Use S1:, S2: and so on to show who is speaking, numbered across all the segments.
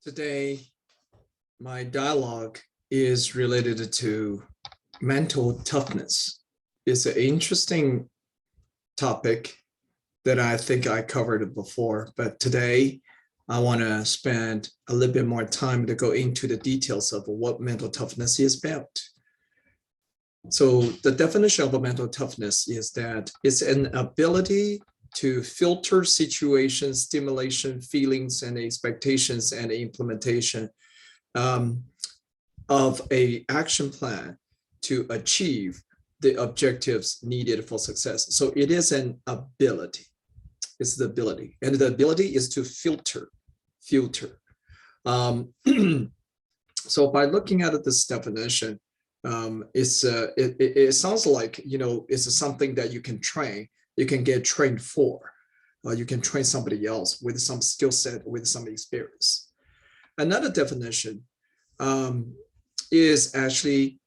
S1: Today, my dialogue is related to mental toughness. It's an interesting topic that I think I covered before, but today I want to spend a little bit more time to go into the details of what mental toughness is about. So the definition of mental toughness is that it's an ability to filter situations, stimulation, feelings, and expectations, and implementation of an action plan to achieve the objectives needed for success. So it is an ability. It's the ability, and the ability is to filter. So by looking at this definition, it sounds like it's something that you can train. You can get trained for. You can train somebody else with some skill set, with some experience. Another definition is actually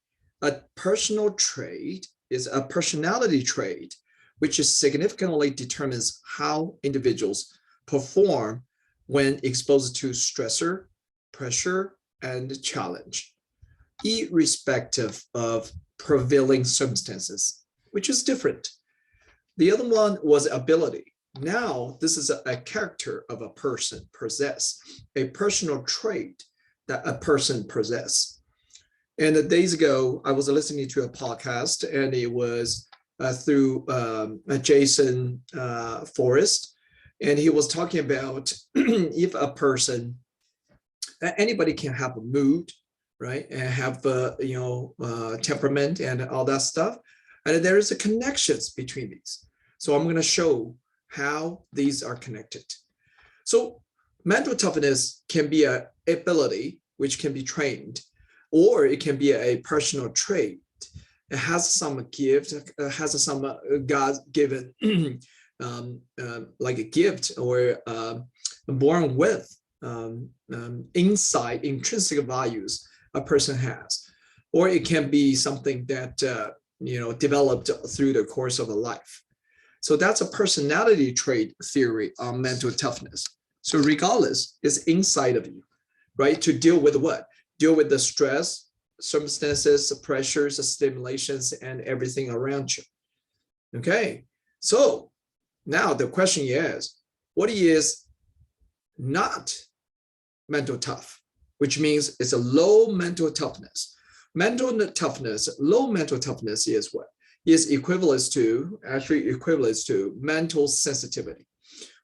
S1: a personal trait, is a personality trait, which is significantly determines how individuals perform when exposed to stressor, pressure, and challenge, irrespective of prevailing circumstances, which is different. The other one was ability. Now, this is a character of a person possess, a personal trait that a person possess. And days ago, I was listening to a podcast, and it was through Jason Forrest, and he was talking about if a person, anybody can have a mood, right, and have temperament and all that stuff, and there is a connections between these. So I'm going to show how these are connected. So mental toughness can be an ability which can be trained, or it can be a personal trait. It has some gift, has some God-given like a gift, or born with inside intrinsic values a person has, or it can be something that developed through the course of a life. So that's a personality trait theory on mental toughness. So regardless, it's inside of you, right? To deal with what? Deal with the stress, circumstances, pressures, stimulations, and everything around you. Okay, so now the question is, what is not mental tough, which means it's a low mental toughness. Mental toughness, low mental toughness is what? Is equivalent to mental sensitivity.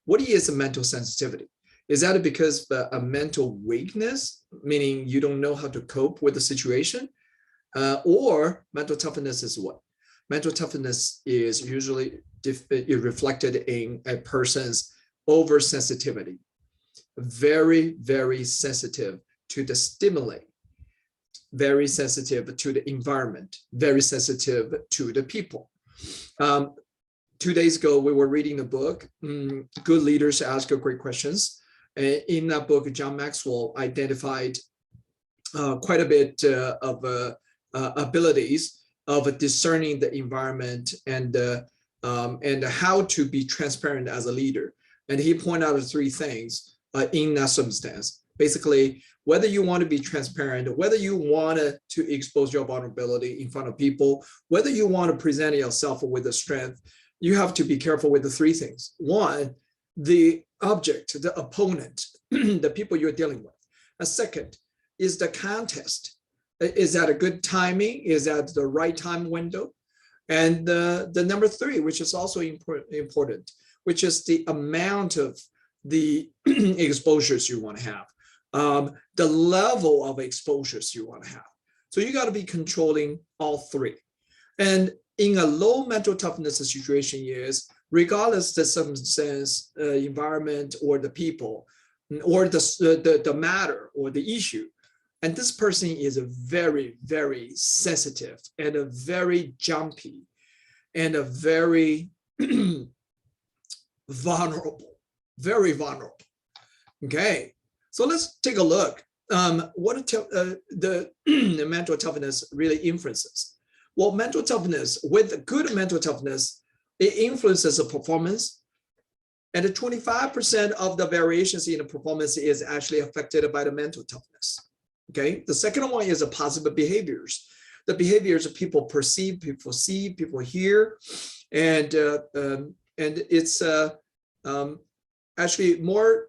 S1: What is a mental sensitivity? Is that because of a mental weakness, meaning you don't know how to cope with the situation? Or mental toughness is what? Mental toughness is usually reflected in a person's oversensitivity. Very, very sensitive to the stimuli, very sensitive to the environment, very sensitive to the people. 2 days ago, we were reading the book, Good Leaders Ask Great Questions. In that book, John Maxwell identified quite a bit of abilities of discerning the environment and how to be transparent as a leader. And he pointed out 3 things in that circumstance. Basically, whether you want to be transparent, whether you want to expose your vulnerability in front of people, whether you want to present yourself with a strength, you have to be careful with the 3 things. 1, the object, the opponent, the people you're dealing with. A second is the context. Is that a good timing? Is that the right time window? And the number 3, which is also important, which is the amount of the exposures you want to have. The level of exposures you want to have. So you got to be controlling all 3. And in a low mental toughness situation is, regardless the circumstance, environment, or the people, or the matter, or the issue, and this person is a very, very sensitive, and a very jumpy, and a very vulnerable, very vulnerable. Okay. So let's take a look. What the mental toughness really influences? Well, mental toughness, with good mental toughness, it influences the performance, And the 25% of the variations in the performance is actually affected by the mental toughness. Okay. The second one is the positive behaviors. The behaviors of people perceive, people see, people hear, and it's actually more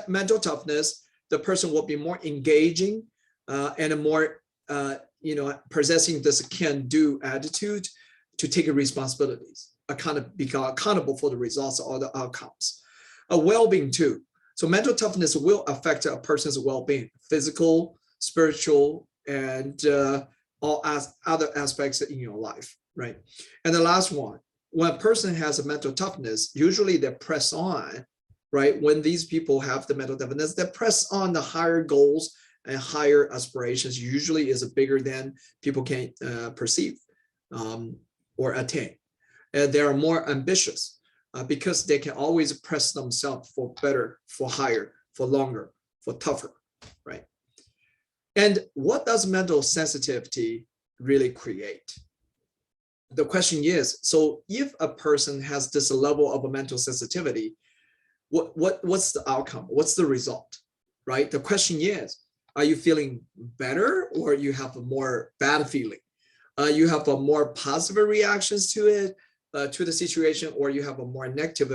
S1: mental toughness. The person will be more engaging and more possessing this can-do attitude to take responsibilities, become accountable for the results or the outcomes. Well-being too. So mental toughness will affect a person's well-being, physical, spiritual, and all other aspects in your life, right? And the last one, when a person has a mental toughness, usually they press on, right? When these people have the mental toughness, they press on the higher goals and higher aspirations, usually is bigger than people can perceive or attain. And they are more ambitious because they can always press themselves for better, for higher, for longer, for tougher, right? And what does mental sensitivity really create? The question is, so if a person has this level of a mental sensitivity, what's the outcome? What's the result, right? The question is, are you feeling better or you have a more bad feeling? You have a more positive reactions to it, to the situation, or you have a more negative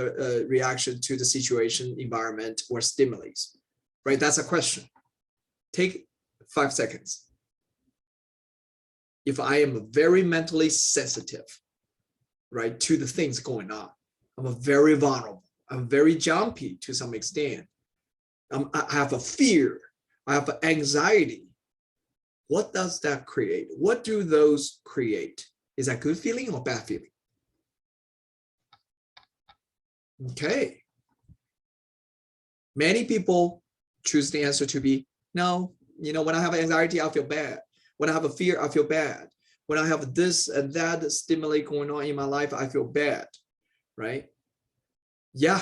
S1: reaction to the situation, environment, or stimulus, right? That's a question. Take 5 seconds. If I am very mentally sensitive, right, to the things going on, I'm very vulnerable. I'm very jumpy to some extent. I have a fear. I have an anxiety. What does that create? What do those create? Is that good feeling or bad feeling? Okay. Many people choose the answer to be no. When I have anxiety, I feel bad. When I have a fear, I feel bad. When I have this and that stimuli going on in my life, I feel bad, right? Yeah,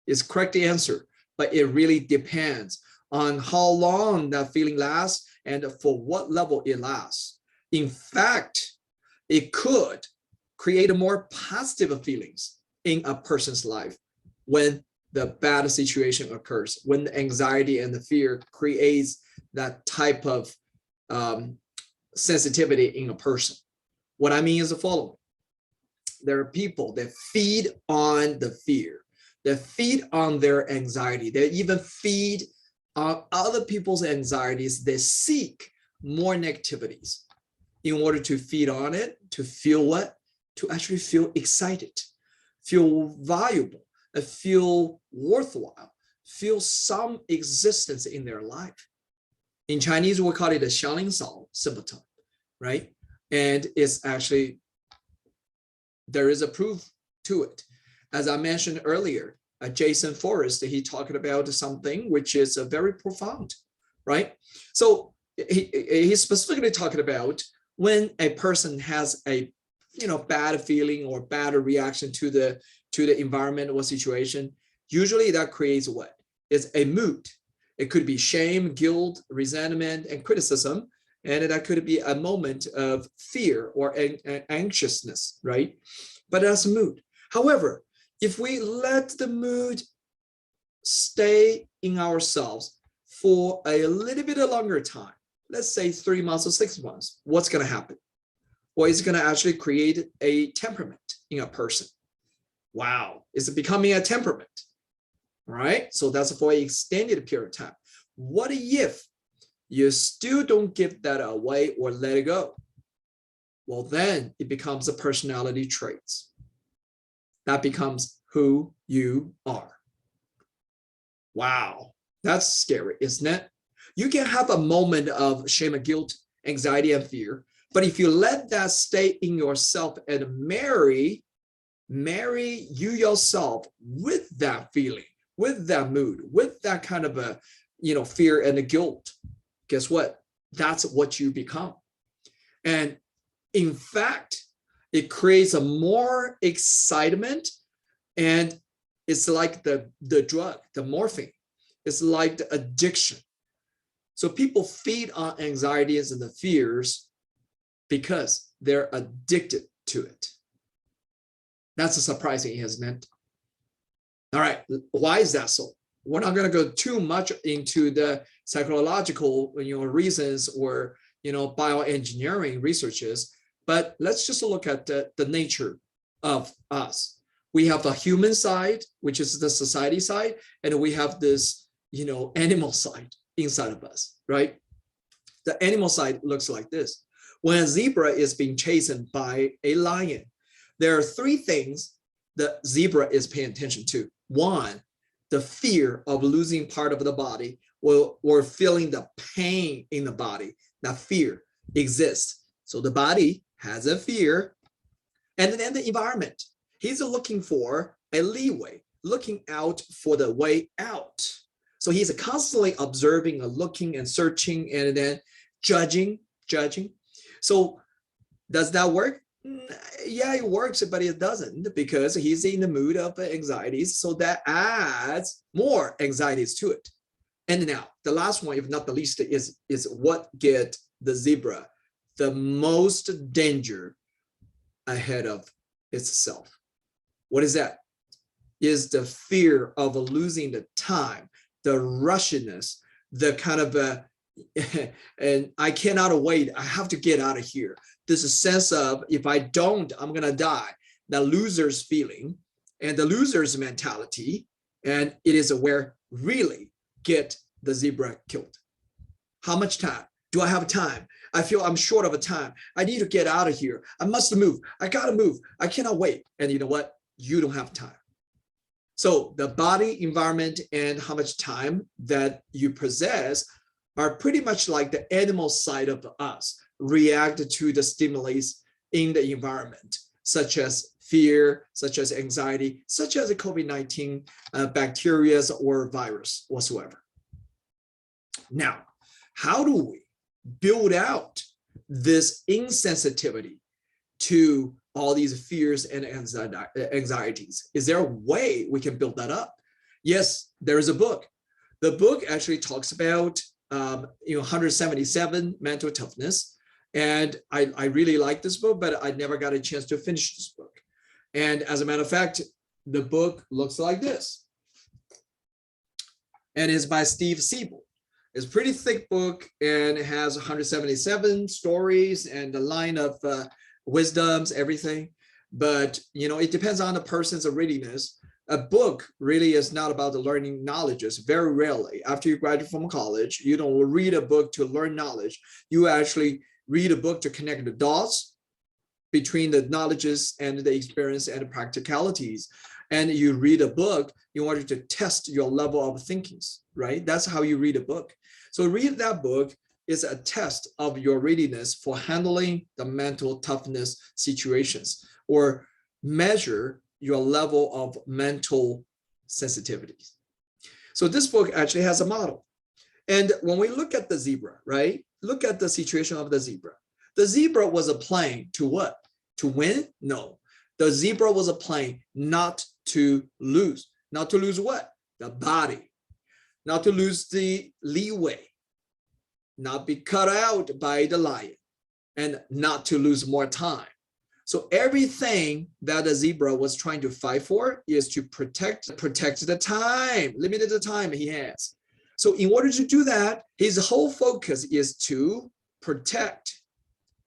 S1: it's correct answer, but it really depends on how long that feeling lasts and for what level it lasts. In fact, it could create more positive feelings in a person's life when the bad situation occurs, when the anxiety and the fear creates that type of sensitivity in a person. What I mean is the following. There are people that feed on the fear, that feed on their anxiety, they even feed on other people's anxieties. They seek more negativities in order to feed on it, to feel what? To actually feel excited, feel valuable, and feel worthwhile, feel some existence in their life. In Chinese, we call it a xiangling sao symptom, right? And it's actually, there is a proof to it. As I mentioned earlier, Jason Forrest, he talked about something which is very profound, right? So he's specifically talking about when a person has a bad feeling or bad reaction to the environment or situation, usually that creates what? It's a mood. It could be shame, guilt, resentment, and criticism. And that could be a moment of fear or anxiousness, right? But that's a mood. However, if we let the mood stay in ourselves for a little bit longer time, let's say 3 months or 6 months, what's going to happen? Well, it's going to actually create a temperament in a person. Wow, it's becoming a temperament, right? So that's for an extended period of time. What if you still don't give that away or let it go? Well, then it becomes a personality traits. That becomes who you are. Wow, that's scary, isn't it? You can have a moment of shame and guilt, anxiety and fear, but if you let that stay in yourself and marry you yourself with that feeling, with that mood, with that kind of a fear and the guilt, guess what? That's what you become. And in fact, it creates a more excitement, and it's like the drug, the morphine. It's like the addiction. So people feed on anxieties and the fears because they're addicted to it. That's surprising, isn't it? All right, why is that so? We're not going to go too much into the psychological, reasons or, bioengineering researches, but let's just look at the nature of us. We have the human side, which is the society side, and we have this, animal side inside of us, right? The animal side looks like this. When a zebra is being chased by a lion, there are three things the zebra is paying attention to. One, the fear of losing part of the body or feeling the pain in the body. That fear exists. So the body has a fear. And then the environment. He's looking for a leeway, looking out for the way out. So he's constantly observing and looking and searching and then judging. So does that work? Yeah, it works, but it doesn't, because he's in the mood of anxieties. So that adds more anxieties to it. And now the last one, if not the least, is what get the zebra the most danger ahead of itself. What is that? Is the fear of losing the time, the rushiness, the kind of and I cannot wait. I have to get out of here. There's a sense of, if I don't, I'm going to die. The loser's feeling and the loser's mentality. And it is where really get the zebra killed. How much time? Do I have time? I feel I'm short of a time. I need to get out of here. I must move. I got to move. I cannot wait. And you know what? You don't have time. So the body, environment, and how much time that you possess are pretty much like the animal side of us, react to the stimulus in the environment, such as fear, such as anxiety, such as a COVID-19 bacteria or virus whatsoever. Now, how do we build out this insensitivity to all these fears and anxieties? Is there a way we can build that up? Yes, there is a book. The book actually talks about 177 mental toughness. And I really like this book, but I never got a chance to finish this book. And as a matter of fact, the book looks like this. And it's by Steve Siebel. It's a pretty thick book, and it has 177 stories and a line of wisdoms, everything. But, it depends on the person's readiness. A book really is not about the learning knowledges. Very rarely, after you graduate from college, you don't read a book to learn knowledge. You actually read a book to connect the dots between the knowledges and the experience and the practicalities. And you read a book in order to test your level of thinking, right? That's how you read a book. So read that book is a test of your readiness for handling the mental toughness situations, or measure your level of mental sensitivities. So this book actually has a model. And when we look at the zebra, right? Look at the situation of the zebra. The zebra was playing to what? To win? No. The zebra was playing not to lose. Not to lose what? The body. Not to lose the leeway. Not be cut out by the lion. And not to lose more time. So everything that the zebra was trying to fight for is to protect the time, limited the time he has. So in order to do that, his whole focus is to protect,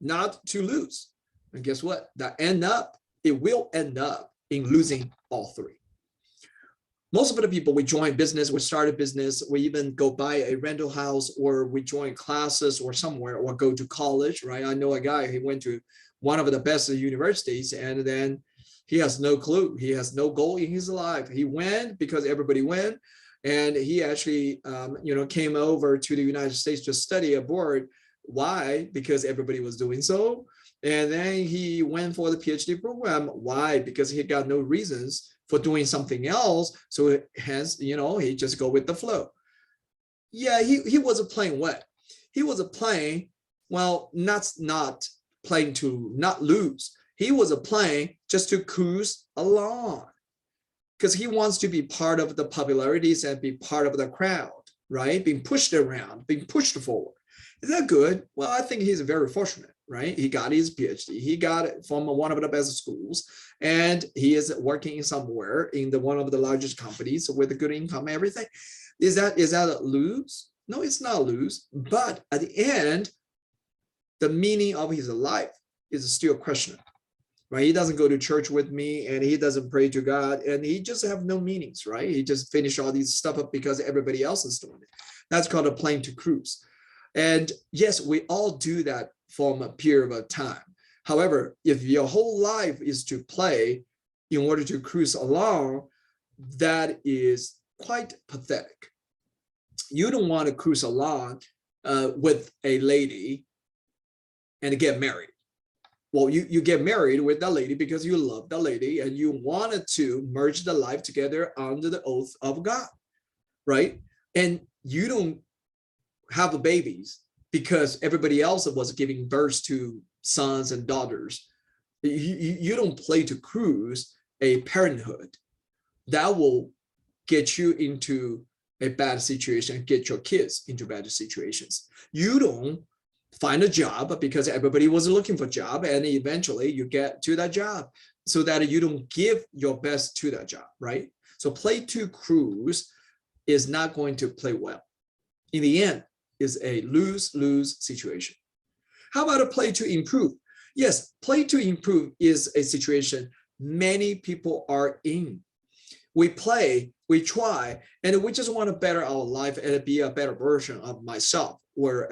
S1: not to lose. And guess what? It will end up in losing all three. Most of the people, we join business, we start a business, we even go buy a rental house, or we join classes or somewhere, or go to college, right? I know a guy, he went to one of the best universities, and then he has no clue. He has no goal in his life. He went because everybody went, and he actually, came over to the United States to study abroad. Why? Because everybody was doing so. And then he went for the PhD program. Why? Because he got no reasons for doing something else. So hence, he just go with the flow. Yeah, he wasn't playing what? He was playing, well, not playing to not lose. He was playing just to cruise along, because he wants to be part of the popularities and be part of the crowd, right? Being pushed around, being pushed forward. Is that good? Well, I think he's very fortunate, right? He got his PhD. He got it from one of the best schools, and he is working somewhere in one of the largest companies with a good income, everything. Is that a lose? No, it's not a lose. But at the end, the meaning of his life is still questionable, right? He doesn't go to church with me, and he doesn't pray to God, and he just have no meanings, right? He just finished all these stuff up because everybody else is doing it. That's called a plane to cruise. And yes, we all do that from a period of time. However, if your whole life is to play in order to cruise along, that is quite pathetic. You don't want to cruise along with a lady and get married. Well, you get married with that lady because you love that lady and you wanted to merge the life together under the oath of God, right? And you don't have babies because everybody else was giving birth to sons and daughters. You don't play to cruise a parenthood. That will get you into a bad situation, get your kids into bad situations. You don't find a job because everybody was looking for a job, and eventually you get to that job so that you don't give your best to that job, right? So play to cruise is not going to play well. In the end, is a lose-lose situation. How about a play to improve? Yes, play to improve is a situation many people are in. We play, we try, and we just want to better our life and be a better version of myself, or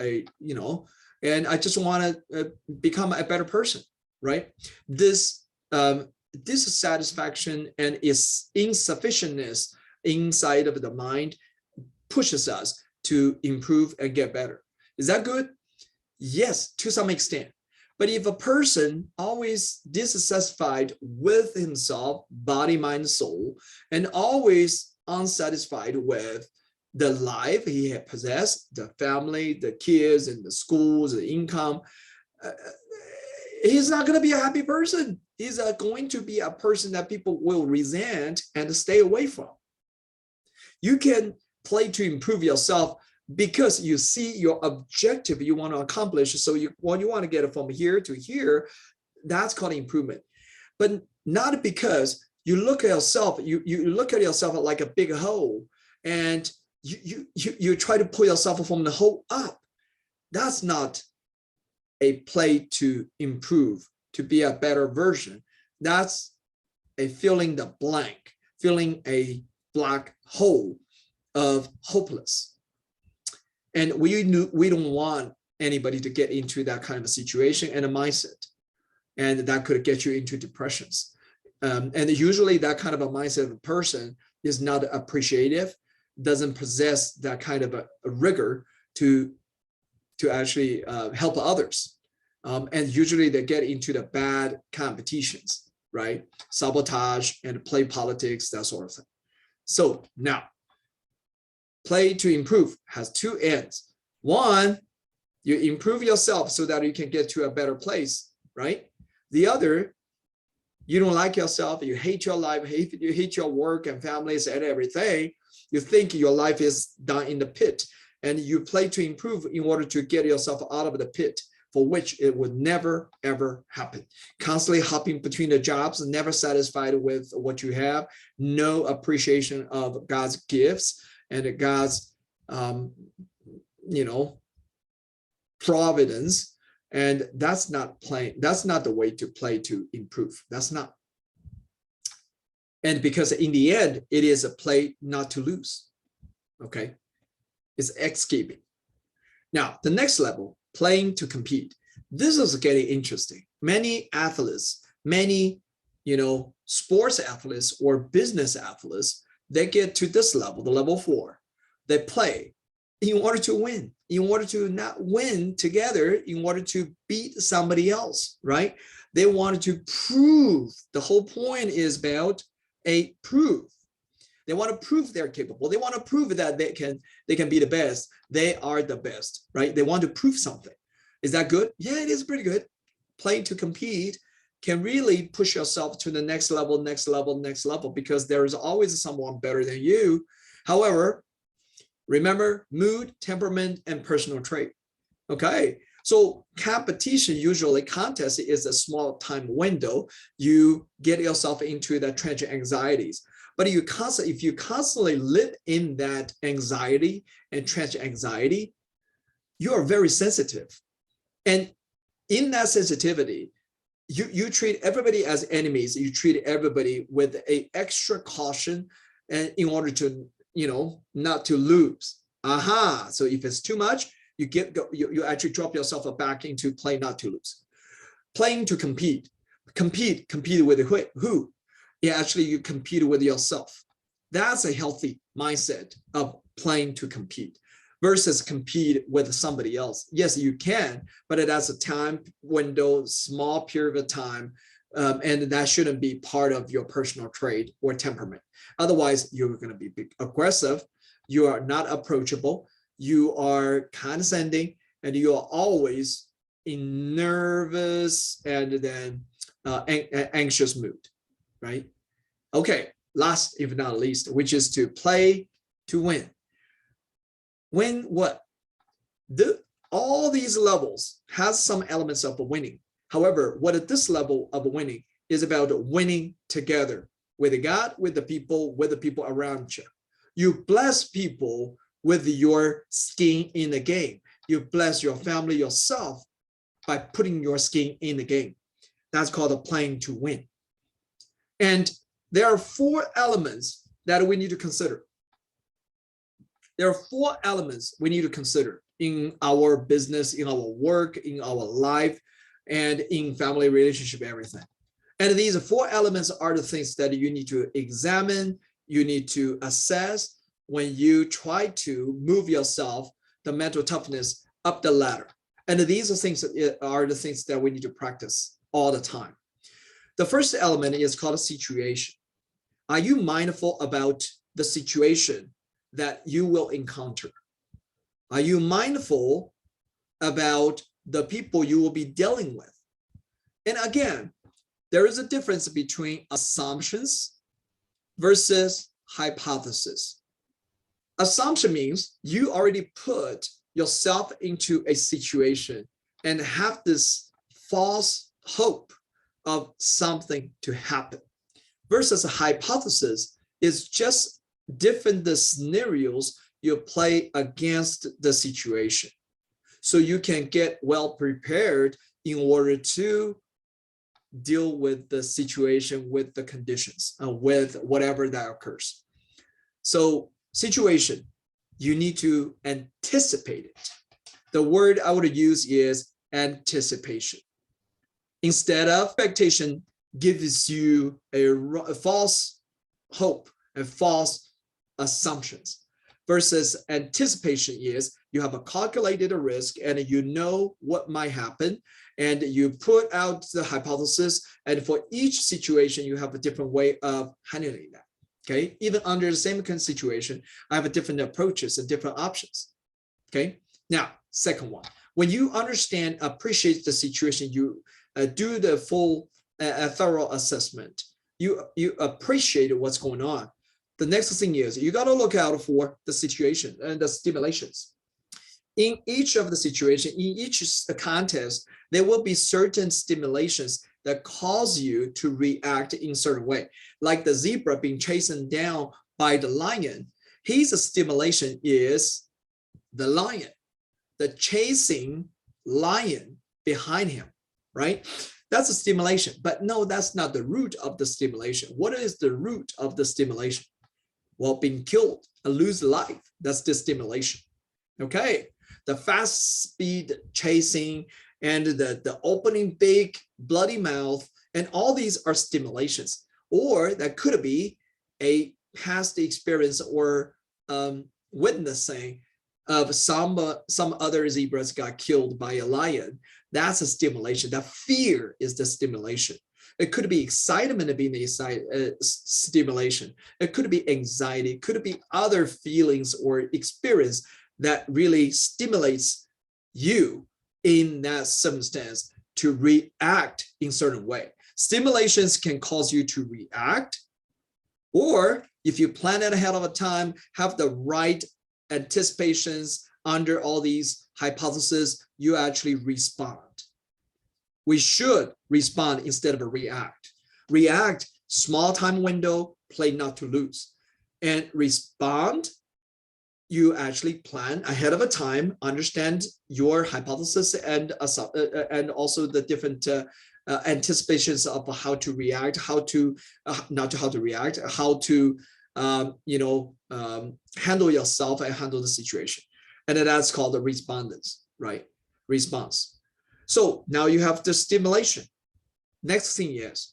S1: and I just want to become a better person, right? This dissatisfaction and its insufficientness inside of the mind pushes us to improve and get better. Is that good? Yes, to some extent. But if a person always dissatisfied with himself, body, mind, soul, and always unsatisfied with the life he had possessed, the family, the kids, and the schools, the income, he's not going to be a happy person. He's going to be a person that people will resent and stay away from. You can play to improve yourself because you see your objective you want to accomplish. So when you want to get it from here to here, that's called improvement. But not because you look at yourself, you look at yourself like a big hole, and you try to pull yourself from the hole up. That's not a play to improve, to be a better version. That's a filling the blank, filling a black hole of hopeless. And we don't want anybody to get into that kind of a situation and a mindset, and that could get you into depressions. And usually that kind of a mindset of a person is not appreciative, doesn't possess that kind of a rigor to actually help others. And usually they get into the bad competitions, right? Sabotage and play politics, that sort of thing. So now, play to improve has two ends. One, you improve yourself so that you can get to a better place, right? The other, you don't like yourself, you hate your life, you hate your work and families and everything. You think your life is down in the pit, and you play to improve in order to get yourself out of the pit, for which it would never, ever happen. Constantly hopping between the jobs, never satisfied with what you have, no appreciation of God's gifts and God's, providence. And that's not the way to play to improve. That's not. And because in the end, it is a play not to lose. Okay. It's escaping. Now, the next level, playing to compete. This is getting interesting. Many athletes, sports athletes or business athletes, they get to this level, the level 4. They play in order to win, in order to not win together, in order to beat somebody else, right? They wanted to prove. The whole point is about a proof. They want to prove they're capable. They want to prove that they can be the best. They are the best, right? They want to prove something. Is that good? Yeah, it is pretty good. Playing to compete can really push yourself to the next level, next level, next level, because there is always someone better than you. However, remember mood, temperament, and personal trait. Okay, So competition, usually contest, is a small time window. You get yourself into the transient anxieties. But if you constantly live in that anxiety and transient anxiety, you are very sensitive. And in that sensitivity, you treat everybody as enemies. You treat everybody with an extra caution, and in order to, not to lose. So if it's too much, you actually drop yourself back into play not to lose, playing to compete with who? Yeah, actually you compete with yourself. That's a healthy mindset of playing to compete versus compete with somebody else. Yes, you can, but it has a time window, small period of time, and that shouldn't be part of your personal trait or temperament. Otherwise, you're going to be aggressive. You are not approachable. You are condescending, and you are always in nervous and then anxious mood, right? Okay, last if not least, which is to play to win. Win what? All these levels has some elements of winning. However, what this level of winning is about winning together with God, with the people around you. You bless people with your skin in the game. You bless your family, yourself, by putting your skin in the game. That's called playing to win. And there are 4 elements that we need to consider. There are 4 elements we need to consider in our business, in our work, in our life, and in family relationship, everything. And these 4 elements are the things that you need to examine, you need to assess when you try to move yourself, the mental toughness, up the ladder. And these are the things that we need to practice all the time. The first element is called a situation. Are you mindful about the situation that you will encounter? Are you mindful about the people you will be dealing with? And again, there is a difference between assumptions versus hypothesis. Assumption means you already put yourself into a situation and have this false hope of something to happen. Versus a hypothesis is just different the scenarios you play against the situation. So you can get well prepared in order to deal with the situation, with the conditions, with whatever that occurs. So situation, you need to anticipate it. The word I would use is anticipation. Instead of expectation gives you a false hope and false assumptions, versus anticipation is you have a calculated risk and you know what might happen, and you put out the hypothesis, and for each situation you have a different way of handling that. Okay, even under the same kind of situation, I have a different approaches and different options. Okay, now second one, when you understand, appreciate the situation, you do the full thorough assessment, you appreciate what's going on. The next thing is you got to look out for the situation and the stimulations. In each of the situation, in each contest, there will be certain stimulations that cause you to react in certain way. Like the zebra being chased down by the lion, his stimulation is the lion, the chasing lion behind him, right? That's a stimulation, but no, that's not the root of the stimulation. What is the root of the stimulation? Well, being killed, lose life, that's the stimulation. Okay, the fast speed chasing and the opening big bloody mouth, and all these are stimulations. Or that could be a past experience or witnessing of some other zebras got killed by a lion. That's a stimulation. That fear is the stimulation. It could be excitement being the stimulation. It could be anxiety. It could be other feelings or experience that really stimulates you in that circumstance to react in certain way. Stimulations can cause you to react, or if you plan it ahead of time, have the right anticipations, under all these hypotheses, you actually respond. We should respond instead of react. React, small time window, play not to lose. And respond, you actually plan ahead of a time, understand your hypothesis and also the different anticipations of how to react, how to handle yourself and handle the situation. And then that's called the respondence, right? Response. So now you have the stimulation. Next thing is,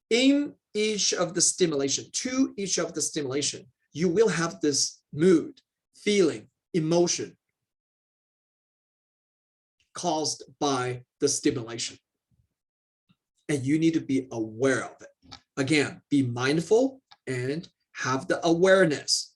S1: in each of the stimulation, to each of the stimulation, you will have this mood, feeling, emotion caused by the stimulation. And you need to be aware of it. Again, be mindful and have the awareness.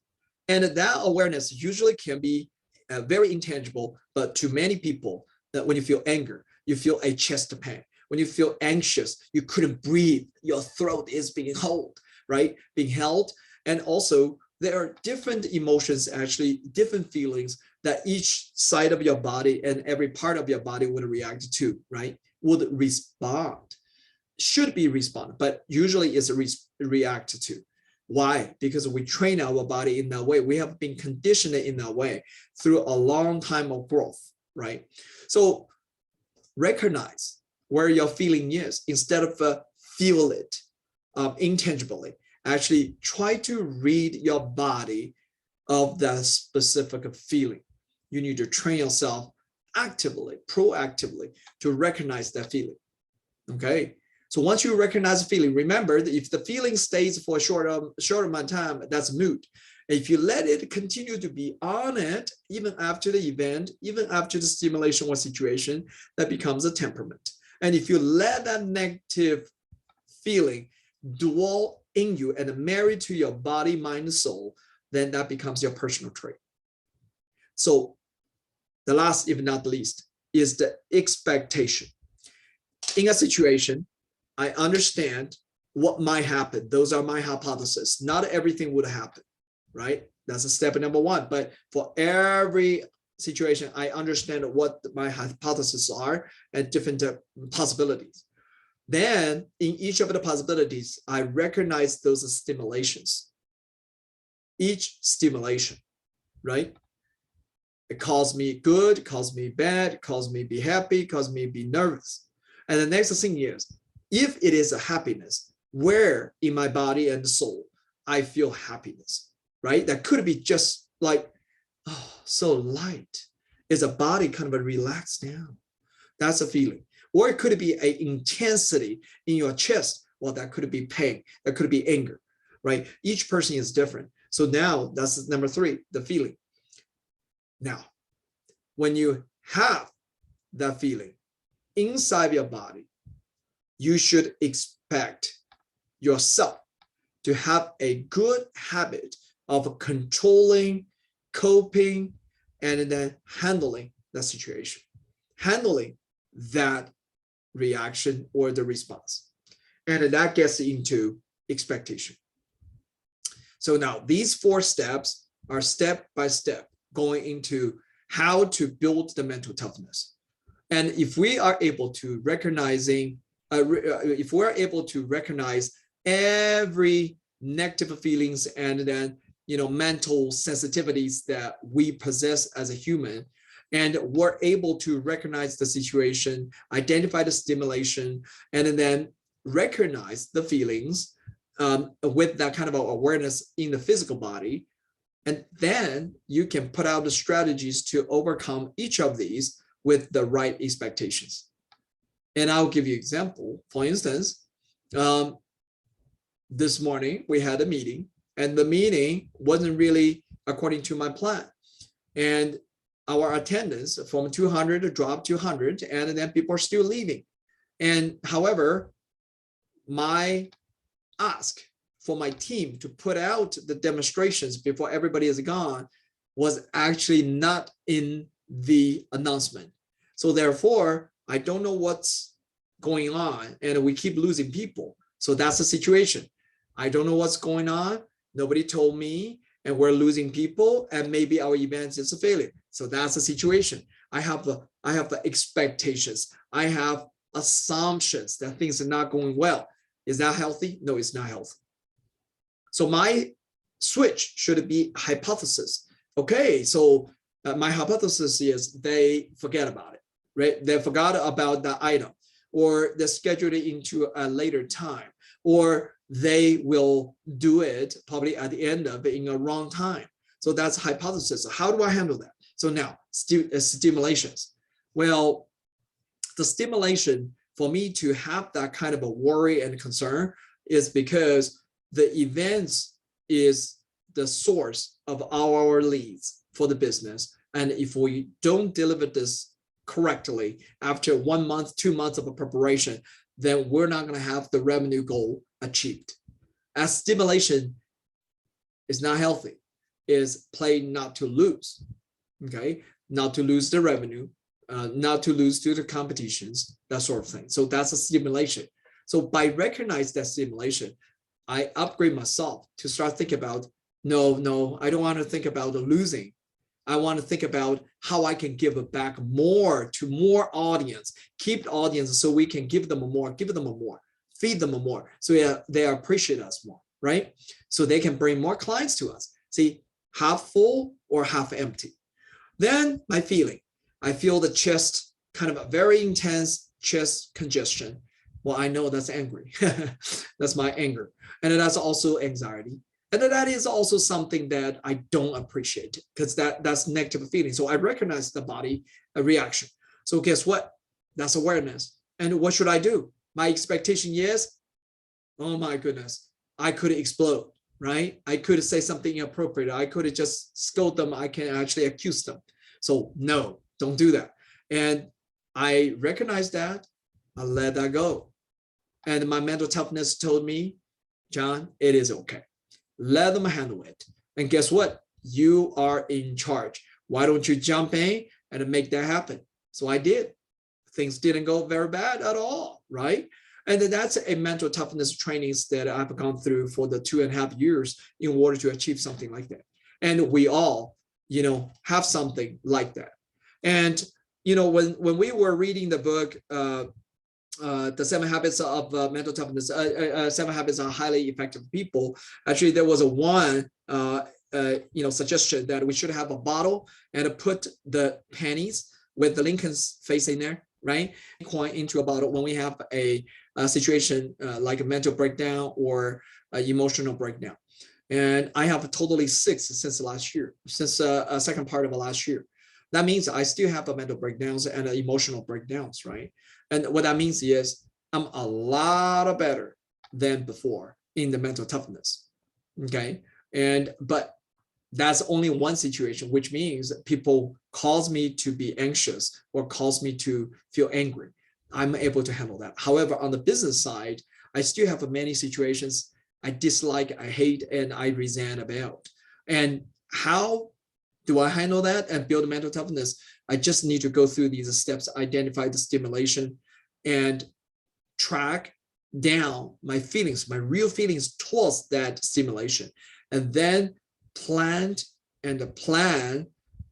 S1: And that awareness usually can be very intangible, but to many people, that when you feel anger, you feel a chest pain. When you feel anxious, you couldn't breathe, your throat is being held, right? Being held. And also there are different emotions, actually different feelings that each side of your body and every part of your body would react to, right? Would respond, should be respond, but usually is react to. Why? Because we train our body in that way. We have been conditioned in that way through a long time of growth, right? So recognize where your feeling is instead of feel it intangibly. Actually try to read your body of that specific feeling. You need to train yourself actively, proactively to recognize that feeling. Okay. So once you recognize the feeling, remember that if the feeling stays for a short amount of time, that's mood. If you let it continue to be on it, even after the event, even after the stimulation or situation, that becomes a temperament. And if you let that negative feeling dwell in you and marry to your body, mind, and soul, then that becomes your personal trait. So the last, if not the least, is the expectation. In a situation, I understand what might happen. Those are my hypotheses. Not everything would happen, right? That's a step number one. But for every situation, I understand what my hypotheses are and different possibilities. Then in each of the possibilities, I recognize those stimulations. Each stimulation, right? It calls me good, calls me bad, calls me be happy, calls me be nervous. And the next thing is, if it is a happiness, where in my body and soul I feel happiness, right? That could be just like, oh, so light. Is a body kind of a relaxed down? That's a feeling. Or it could be an intensity in your chest. Well, that could be pain. That could be anger, right? Each person is different. So now that's number three, the feeling. Now, when you have that feeling inside your body, you should expect yourself to have a good habit of controlling, coping, and then handling that situation, handling that reaction or the response. And that gets into expectation. So now these 4 steps are step by step going into how to build the mental toughness. And if we are able to if we're able to recognize every negative feelings and then mental sensitivities that we possess as a human, and we're able to recognize the situation, identify the stimulation, and then recognize the feelings with that kind of awareness in the physical body, and then you can put out the strategies to overcome each of these with the right expectations. And I'll give you an example. For instance, this morning we had a meeting, and the meeting wasn't really according to my plan. And our attendance from 200 dropped to 100, and then people are still leaving. And however, my ask for my team to put out the demonstrations before everybody is gone was actually not in the announcement. So therefore, I don't know what's going on, and we keep losing people. So that's the situation. I don't know what's going on. Nobody told me, and we're losing people, and maybe our event is a failure. So that's the situation. I have the expectations. I have assumptions that things are not going well. Is that healthy? No, it's not healthy. So my switch should be hypothesis. Okay, so my hypothesis is they forget about it, right? They forgot about the item, or they scheduled it into a later time, or they will do it probably at the end of it in a wrong time. So that's hypothesis. How do I handle that? So now stimulations. Well, the stimulation for me to have that kind of a worry and concern is because the events is the source of our leads for the business. And if we don't deliver this correctly after 1 month, 2 months of a preparation, then we're not going to have the revenue goal achieved. As stimulation is not healthy, is play not to lose, okay? Not to lose the revenue, not to lose to the competitions, that sort of thing. So that's a stimulation. So by recognizing that stimulation, I upgrade myself to start thinking about, no, I don't want to think about the losing. I want to think about how I can give back more to more audience, keep the audience so we can give them more, feed them more, so they appreciate us more, right? So they can bring more clients to us. See, half full or half empty. Then my feeling, I feel the chest, kind of a very intense chest congestion. Well, I know that's angry. That's my anger. And that's also anxiety. And that is also something that I don't appreciate, because that's negative feeling. So I recognize the body reaction. So guess what? That's awareness. And what should I do? My expectation is, oh my goodness, I could explode, right? I could say something inappropriate. I could just scold them. I can actually accuse them. So no, don't do that. And I recognize that. I let that go. And my mental toughness told me, John, it is okay. Let them handle it. And guess what? You are in charge. Why don't you jump in and make that happen? So I did. Things didn't go very bad at all, right? And that's a mental toughness trainings that I've gone through for the 2.5 years in order to achieve something like that. And we all, have something like that. And, when we were reading the book, the 7 Habits of Mental Toughness, 7 Habits of Highly Effective People. Actually, there was one suggestion that we should have a bottle and put the pennies with the Lincoln's face in there, right? Coin into a bottle when we have a situation like a mental breakdown or emotional breakdown. And I have totally 6 since last year, since a second part of last year. That means I still have mental breakdowns and emotional breakdowns, right? And what that means is I'm a lot better than before in the mental toughness, okay? But that's only one situation, which means people cause me to be anxious or cause me to feel angry. I'm able to handle that. However, on the business side, I still have many situations I dislike, I hate, and I resent about. And how do I handle that and build mental toughness? I just need to go through these steps, identify the stimulation, and track down my feelings, my real feelings towards that stimulation, and then plan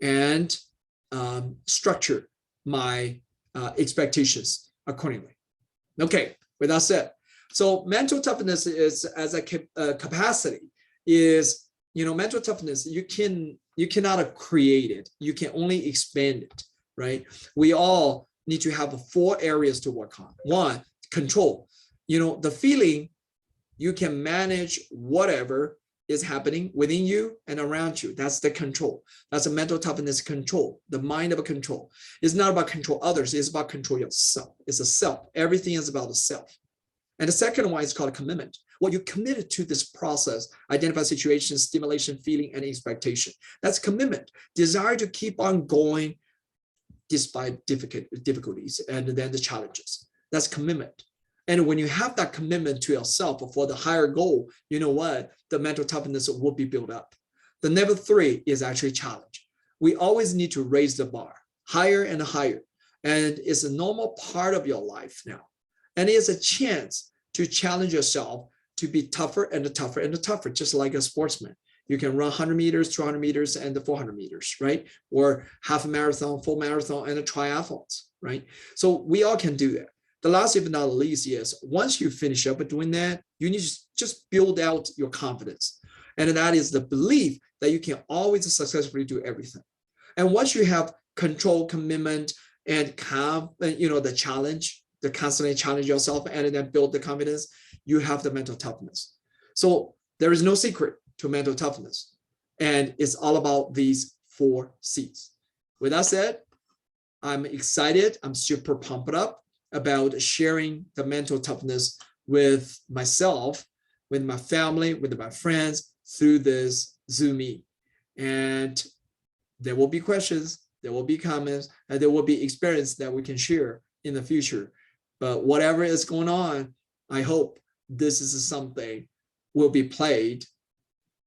S1: and structure my expectations accordingly. Okay, with that said, so mental toughness is as a capacity is, mental toughness, you cannot create it. You can only expand it, right? We all need to have 4 areas to work on. 1, control. The feeling, you can manage whatever is happening within you and around you. That's the control. That's a mental toughness control, the mind of a control. It's not about control others. It's about control yourself. It's a self. Everything is about the self. And the second one is called commitment. Well, you committed to this process, identify situations, stimulation, feeling, and expectation. That's commitment, desire to keep on going despite difficulties and then the challenges. That's commitment. And when you have that commitment to yourself for the higher goal, you know what? The mental toughness will be built up. The number 3 is actually challenge. We always need to raise the bar higher and higher. And it's a normal part of your life now. And it's a chance to challenge yourself to be tougher and tougher and tougher, just like a sportsman. You can run 100 meters, 200 meters, and the 400 meters, right? Or half a marathon, full marathon, and a triathlons, right? So we all can do that. The last, if not least, is once you finish up doing that, you need to just build out your confidence. And that is the belief that you can always successfully do everything. And once you have control, commitment, and the challenge, the constantly challenge yourself and then build the confidence, you have the mental toughness. So there is no secret to mental toughness. And it's all about these 4 C's. With that said, I'm excited. I'm super pumped up about sharing the mental toughness with myself, with my family, with my friends through this ZooMe. And there will be questions, there will be comments, and there will be experience that we can share in the future. But whatever is going on, I hope this is something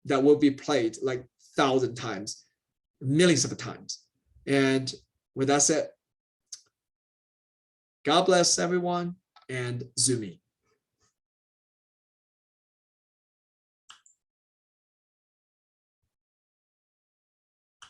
S1: that will be played like 1,000 times, millions of times. And with that said, God bless everyone and ZooMe.